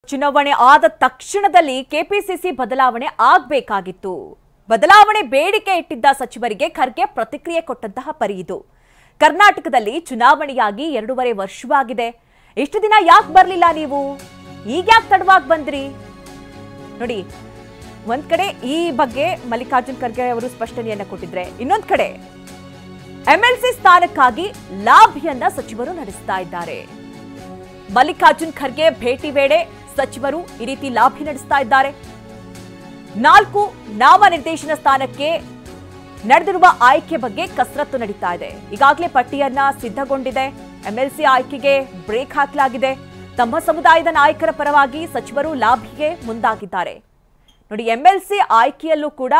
ಚುನಾವಣೆ ಆದ ತಕ್ಷಣದಲ್ಲಿ ಕೆಪಿಸಿಸಿ ಬದಲಾವಣೆ ಆಗಬೇಕಾಗಿತ್ತು. ಬದಲಾವಣೆ ಬೇಡಿಕೆ ಇಟ್ಟಿದ್ದ ಸಚಿವರಿಗೆ ಖರ್ಗೆ ಪ್ರತಿಕ್ರಿಯೆ ಕೊಟ್ಟಂತಹ ಪರಿ ಇದು. ಕರ್ನಾಟಕದಲ್ಲಿ ಚುನಾವಣೆಯಾಗಿ 2.5 ವರ್ಷವಾಗಿದೆ. ಇಷ್ಟು ದಿನ ಯಾಕೆ ಬರಲಿಲ್ಲ ನೀವು? ಈಗ ಯಾಕೆ ತಡವಾಗಿ ಬಂದ್ರಿ? ನೋಡಿ, ಒಂದ್ ಕಡೆ ಈ ಬಗ್ಗೆ ಮಲ್ಲಿಕಾರ್ಜುನ್ ಖರ್ಗೆ ಅವರು ಸ್ಪಷ್ಟನೆಯನ್ನ ಕೊಟ್ಟಿದ್ರೆ, ಇನ್ನೊಂದ್ ಕಡೆ ಎಂಎಲ್ಸಿ ಸ್ಥಾನಕ್ಕಾಗಿ ಲಾಭಿಯನ್ನ ಸಚಿವರು ನಡೆಸ್ತಾ ಇದ್ದಾರೆ. ಮಲ್ಲಿಕಾರ್ಜುನ್ ಖರ್ಗೆ ಭೇಟಿ ವೇಳೆ ಸಚಿವರು ಈ ರೀತಿ ಲಾಭಿ ನಡೆಸ್ತಾ ಇದ್ದಾರೆ. 4 ನಾಮನಿರ್ದೇಶನ ಸ್ಥಾನಕ್ಕೆ ನಡೆದಿರುವ ಆಯ್ಕೆ ಬಗ್ಗೆ ಕಸರತ್ತು ನಡೀತಾ ಇದೆ. ಈಗಾಗಲೇ ಪಟ್ಟಿಯನ್ನ ಸಿದ್ಧಗೊಂಡಿದೆ. ಎಂಎಲ್ಸಿ ಆಯ್ಕೆಗೆ ಬ್ರೇಕ್ ಹಾಕಲಾಗಿದೆ. ತಮ್ಮ ಸಮುದಾಯದ ನಾಯಕರ ಪರವಾಗಿ ಸಚಿವರು ಲಾಭಿಗೆ ಮುಂದಾಗಿದ್ದಾರೆ. ನೋಡಿ, ಎಂಎಲ್ಸಿ ಆಯ್ಕೆಯಲ್ಲೂ ಕೂಡ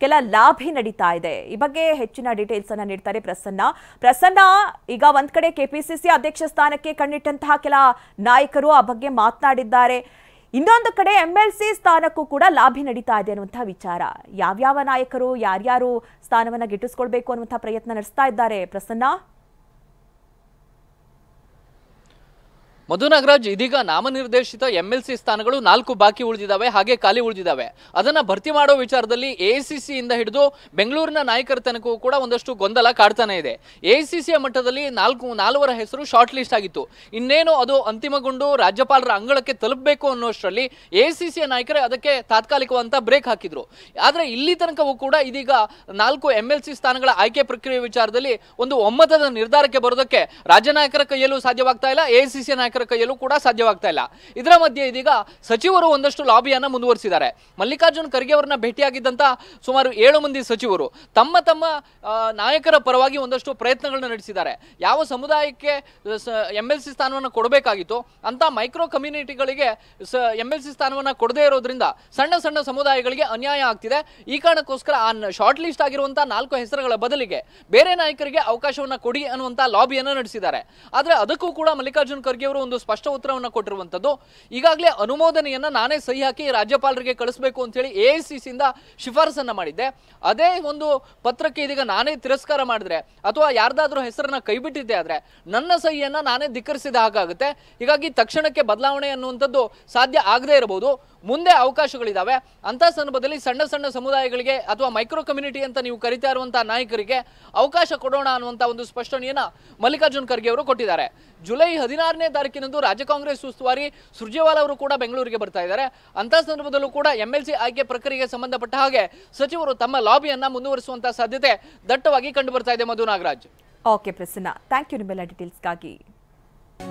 ಕೆಲ ಲಾಭಿ ನಡೀತಾ ಇದೆ. ಈ ಬಗ್ಗೆ ಹೆಚ್ಚಿನ ಡೀಟೇಲ್ಸ್ ಅನ್ನ ನೀಡ್ತಾರೆ ಪ್ರಸನ್ನ. ಈಗ ಒಂದ್ ಕಡೆ ಕೆಪಿಸಿಸಿ ಅಧ್ಯಕ್ಷ ಸ್ಥಾನಕ್ಕೆ ಕಣ್ಣಿಟ್ಟಂತಹ ಕೆಲ ನಾಯಕರು ಆ ಬಗ್ಗೆ ಮಾತನಾಡಿದ್ದಾರೆ. ಇನ್ನೊಂದು ಕಡೆ ಎಂಎಲ್ಸಿ ಸ್ಥಾನಕ್ಕೂ ಕೂಡ ಲಾಭಿ ನಡೀತಾ ಇದೆ ಅನ್ನುವಂತಹ ವಿಚಾರ. ಯಾವ್ಯಾವ ನಾಯಕರು ಯಾರ್ಯಾರು ಸ್ಥಾನವನ್ನ ಗಿಟ್ಟಿಸ್ಕೊಳ್ಬೇಕು ಅನ್ನುವಂತಹ ಪ್ರಯತ್ನ ನಡೆಸ್ತಾ ಇದ್ದಾರೆ ಪ್ರಸನ್ನ? ಮಧು ನಾಗರಾಜ್, ಇದೀಗ ನಾಮನಿರ್ದೇಶಿತ ಎಂಎಲ್ಸಿ ಸ್ಥಾನಗಳು 4 ಬಾಕಿ ಉಳಿದಿದ್ದಾವೆ, ಹಾಗೆ ಖಾಲಿ ಉಳಿದಿದ್ದಾವೆ. ಅದನ್ನ ಭರ್ತಿ ಮಾಡೋ ವಿಚಾರದಲ್ಲಿ ಎಐಸಿಸಿ ಇಂದ ಹಿಡಿದು ಬೆಂಗಳೂರಿನ ನಾಯಕರ ತನಕೂ ಕೂಡ ಒಂದಷ್ಟು ಗೊಂದಲ ಕಾಡ್ತಾನೆ ಇದೆ. ಎಐಸಿಸಿಯ ಮಟ್ಟದಲ್ಲಿ 4 ಹೆಸರು ಶಾರ್ಟ್ ಲಿಸ್ಟ್ ಆಗಿತ್ತು. ಇನ್ನೇನು ಅದು ಅಂತಿಮಗೊಂಡು ರಾಜ್ಯಪಾಲರ ಅಂಗಳಕ್ಕೆ ತಲುಪಬೇಕು ಅನ್ನೋಷ್ಟರಲ್ಲಿ ಎಐಸಿಸಿಯ ನಾಯಕರೇ ಅದಕ್ಕೆ ತಾತ್ಕಾಲಿಕವಂತ ಬ್ರೇಕ್ ಹಾಕಿದ್ರು. ಆದ್ರೆ ಇಲ್ಲಿ ತನಕವೂ ಕೂಡ ಇದೀಗ 4 ಎಂಎಲ್ಸಿ ಸ್ಥಾನಗಳ ಆಯ್ಕೆ ಪ್ರಕ್ರಿಯೆ ವಿಚಾರದಲ್ಲಿ ಒಂದು ಒಮ್ಮತದ ನಿರ್ಧಾರಕ್ಕೆ ಬರೋದಕ್ಕೆ ರಾಜ್ಯ ನಾಯಕರ ಕೈಯಲ್ಲೂ ಸಾಧ್ಯವಾಗ್ತಾ ಇಲ್ಲ, ಎಐಸಿಸಿ ನಾಯಕರ ಕೈಯಲ್ಲೂ ಕೂಡ ಸಾಧ್ಯವಾಗ್ತಾ ಇಲ್ಲ. ಇದರ ಮಧ್ಯೆ ಇದೀಗ ಸಚಿವರು ಒಂದಷ್ಟು ಲಾಬಿಯನ್ನ ಮುಂದುವರಿಸಿದ್ದಾರೆ. ಮಲ್ಲಿಕಾರ್ಜುನ್ ಖರ್ಗೆ ಅವರನ್ನ ಭೇಟಿಯಾಗಿದ್ದಂತ ಸುಮಾರು 7 ಮಂದಿ ಸಚಿವರು ತಮ್ಮ ತಮ್ಮ ನಾಯಕರ ಪರವಾಗಿ ಒಂದಷ್ಟು ಪ್ರಯತ್ನಗಳನ್ನ ನಡೆಸಿದ್ದಾರೆ. ಯಾವ ಸಮುದಾಯಕ್ಕೆ ಎಂಎಲ್ಸಿ ಸ್ಥಾನವನ್ನು ಕೊಡಬೇಕಾಗಿತ್ತು ಅಂತ ಮೈಕ್ರೋ ಕಮ್ಯುನಿಟಿಗಳಿಗೆ ಎಂಎಲ್ಸಿ ಸ್ಥಾನವನ್ನ ಕೊಡದೇ ಇರೋದ್ರಿಂದ ಸಣ್ಣ ಸಣ್ಣ ಸಮುದಾಯಗಳಿಗೆ ಅನ್ಯಾಯ ಆಗ್ತಿದೆ. ಈ ಕಾರಣಕ್ಕೋಸ್ಕರ ಆ ಶಾರ್ಟ್ ಲಿಸ್ಟ್ ಆಗಿರುವಂತಹ 4 ಹೆಸರುಗಳ ಬದಲಿಗೆ ಬೇರೆ ನಾಯಕರಿಗೆ ಅವಕಾಶವನ್ನ ಕೊಡಿ ಅನ್ನುವಂತ ಲಾಬಿಯನ್ನ ನಡೆಸಿದ್ದಾರೆ. ಆದ್ರೆ ಅದಕ್ಕೂ ಕೂಡ ಮಲ್ಲಿಕಾರ್ಜುನ್ ಖರ್ಗೆ ಅವರು ಒಂದು ಸ್ಪಷ್ಟ ಉತ್ತರವನ್ನು ಕೊಟ್ಟಿರುವಂತದ್ದು, ಈಗಾಗಲೇ ಅನುಮೋದನೆಯನ್ನ ನಾನೇ ಸಹಿ ಹಾಕಿ ರಾಜ್ಯಪಾಲರಿಗೆ ಕಳಿಸಬೇಕು ಅಂತ ಹೇಳಿ ಎಐಸಿಸಿ ಇಂದ ಶಿಫಾರಸನ್ನ ಮಾಡಿದ್ದೆ. ಅದೇ ಒಂದು ಪತ್ರಕ್ಕೆ ಇದೀಗ ನಾನೇ ತಿರಸ್ಕಾರ ಮಾಡಿದ್ರೆ ಅಥವಾ ಯಾರ್ದಾದ್ರೂ ಹೆಸರನ್ನ ಕೈಬಿಟ್ಟಿದ್ದೆ ಆದ್ರೆ ನನ್ನ ಸಹಿಯನ್ನ ನಾನೇ ಧಿಕ್ಕರಿಸಿದ ಹಾಗಾಗುತ್ತೆ. ಹೀಗಾಗಿ ತಕ್ಷಣಕ್ಕೆ ಬದಲಾವಣೆ ಅನ್ನುವಂಥದ್ದು ಸಾಧ್ಯ ಆಗದೇ ಇರಬಹುದು. ಮುಂದೆ ಅವಕಾಶಗಳಿದಾವೆ. ಅಂತ ಸಂದರ್ಭದಲ್ಲಿ ಸಣ್ಣ ಸಣ್ಣ ಸಮುದಾಯಗಳಿಗೆ ಅಥವಾ ಮೈಕ್ರೋ ಕಮ್ಯುನಿಟಿ ಅಂತ ನೀವು ಕರಿತಾ ಇರುವಂತಹ ನಾಯಕರಿಗೆ ಅವಕಾಶ ಕೊಡೋಣ ಅನ್ನುವಂತ ಒಂದು ಸ್ಪಷ್ಟನೆಯನ್ನ ಮಲ್ಲಿಕಾರ್ಜುನ್ ಖರ್ಗೆ ಅವರು ಕೊಟ್ಟಿದ್ದಾರೆ. ಜುಲೈ 16ನೇ ತಾರೀಕಿನಂದು ರಾಜ್ಯ ಕಾಂಗ್ರೆಸ್ ಉಸ್ತುವಾರಿ ಸುರ್ಜೇವಾಲಾ ಅವರು ಕೂಡ ಬೆಂಗಳೂರಿಗೆ ಬರ್ತಾ ಇದ್ದಾರೆ. ಅಂತ ಸಂದರ್ಭದಲ್ಲೂ ಕೂಡ ಎಂಎಲ್ಸಿ ಆಯ್ಕೆ ಪ್ರಕ್ರಿಯೆಗೆ ಸಂಬಂಧಪಟ್ಟ ಹಾಗೆ ಸಚಿವರು ತಮ್ಮ ಲಾಬಿಯನ್ನ ಮುಂದುವರಿಸುವಂತಹ ಸಾಧ್ಯತೆ ದಟ್ಟವಾಗಿ ಕಂಡು ಬರ್ತಾ ಇದೆ. Madhu Nagaraj. Okay Prasanna, thank you ನಿಮ್ಮೆಲ್ಲ ಡೀಟೇಲ್ಸ್ಗಾಗಿ.